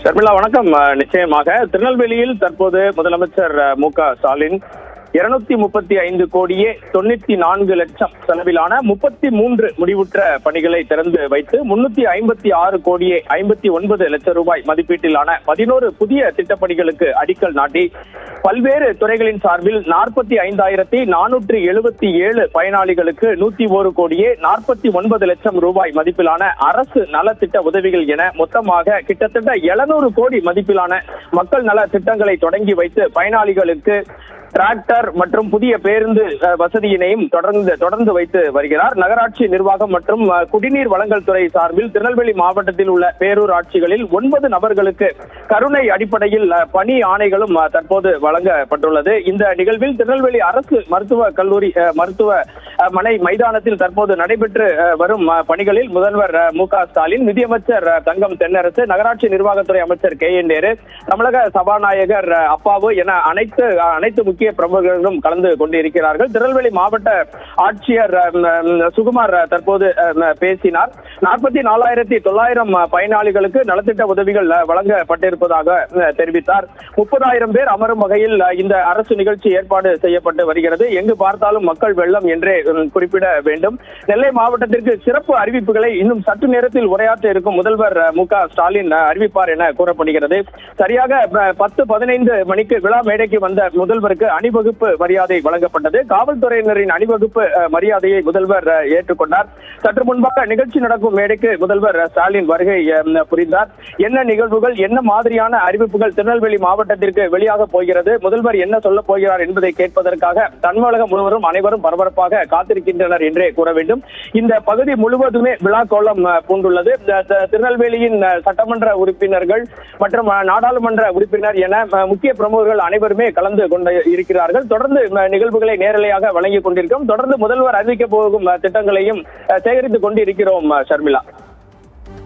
ஷர்மிளா வணக்கம். நிச்சயமாக திருநெல்வேலியில் தற்போது முதலமைச்சர் மு.க.ஸ்டாலின் 235 கோடியே 94 லட்சம் செலவிலான 33 முடிவுற்ற பணிகளை திறந்து வைத்து 356 கோடியே 59 லட்சம் ரூபாய் மதிப்பீட்டிலான 11 புதிய திட்டப்பணிகளுக்கு அடிக்கல் நாட்டி பல்வேறு துறைகளின் சார்பில் 45,477 பயனாளிகளுக்கு 101 கோடியே 49 லட்சம் ரூபாய் மதிப்பிலான அரசு நலத்திட்ட உதவிகள் என மொத்தமாக கிட்டத்தட்ட 700 கோடி மதிப்பிலான மக்கள் நல திட்டங்களை தொடங்கி வைத்து பயனாளிகளுக்கு டிராக்டர் மற்றும் புதிய பேருந்து வசதியினையும் தொடர்ந்து வைத்து வருகிறார். நகராட்சி நிர்வாகம் மற்றும் குடிநீர் வழங்கல் துறை சார்பில் திருநெல்வேலி மாவட்டத்தில் உள்ள பேரூராட்சிகளில் 9 நபர்களுக்கு கருணை அடிப்படையில் பணி ஆணைகளும் தற்போது வழங்கப்பட்டுள்ளது. இந்த நிகழ்வில் திருநெல்வேலி அரசு மருத்துவக் கல்லூரி மருத்துவமனை மைதானத்தில் தற்போது நடைபெற்று வரும் பணிகளில் முதல்வர் மு.க.ஸ்டாலின், நிதியமைச்சர் தங்கம் தென்னரசு, நகராட்சி நிர்வாகத்துறை அமைச்சர் கே.என். நேரு, தமிழக சபாநாயகர் அப்பாவு என அனைத்து முக்கிய பிரமுகர்களும் கலந்து கொண்டிருக்கிறார்கள். திருநெல்வேலி மாவட்ட ஆட்சியர் சுகுமார் தற்போது பேசினார். 44,900 பயனாளிகளுக்கு நலத்திட்ட உதவிகள் வழங்கப்பட்டிருப்பதாக தெரிவித்தார். 30,000 பேர் அமரும் வகையில் இந்த அரசு நிகழ்ச்சி ஏற்பாடு செய்யப்பட்டு வருகிறது. எங்கு பார்த்தாலும் மக்கள் வெள்ளம் என்றே குறிப்பிட வேண்டும். நெல்லை மாவட்டத்திற்கு சிறப்பு அறிவிப்புகளை இன்னும் சற்று நேரத்தில் உரையாற்ற இருக்கும் முதல்வர் மு.க.ஸ்டாலின் அறிவிப்பார் என கூறப்படுகிறது. சரியாக 10-15 மணிக்கு விழா மேடைக்கு வந்த முதல்வருக்கு அணிவகுப்பு மரியாதை வழங்கப்பட்டது. காவல்துறையினரின் அணிவகுப்பு மரியாதையை முதல்வர் ஏற்றுக்கொண்டார். சற்று முன்பாக நிகழ்ச்சி நடக்கும் மேடைக்கு முதல்வர் ஸ்டாலின் வருகை புரிந்தார். என்ன நிகழ்வுகள், என்ன மாதிரியான அறிவிப்புகள் திருநெல்வேலி மாவட்டத்திற்கு வெளியாக போகிறது, முதல்வர் என்ன சொல்ல போகிறார் என்பதை கேட்பதற்காக தமிழகம் முழுவதும் அனைவரும் பரபரப்பாக காத்திருக்கின்றனர் என்றே கூற வேண்டும். இந்த பகுதி முழுவதுமே விழா கோலம் பூண்டுள்ளது. திருநெல்வேலியின் சட்டமன்ற உறுப்பினர்கள் மற்றும் நாடாளுமன்ற உறுப்பினர் என முக்கிய பிரமுகர்கள் அனைவருமே கலந்து கொண்டு இருக்கிறார்கள். தொடர்ந்து நிகழ்வுகளை நேரலையாக வழங்கிக் கொண்டிருக்கிறோம். தொடர்ந்து முதல்வர் அறிவிக்க போகும் திட்டங்களையும் சேகரித்துக் கொண்டிருக்கிறோம். ஷர்மிளா.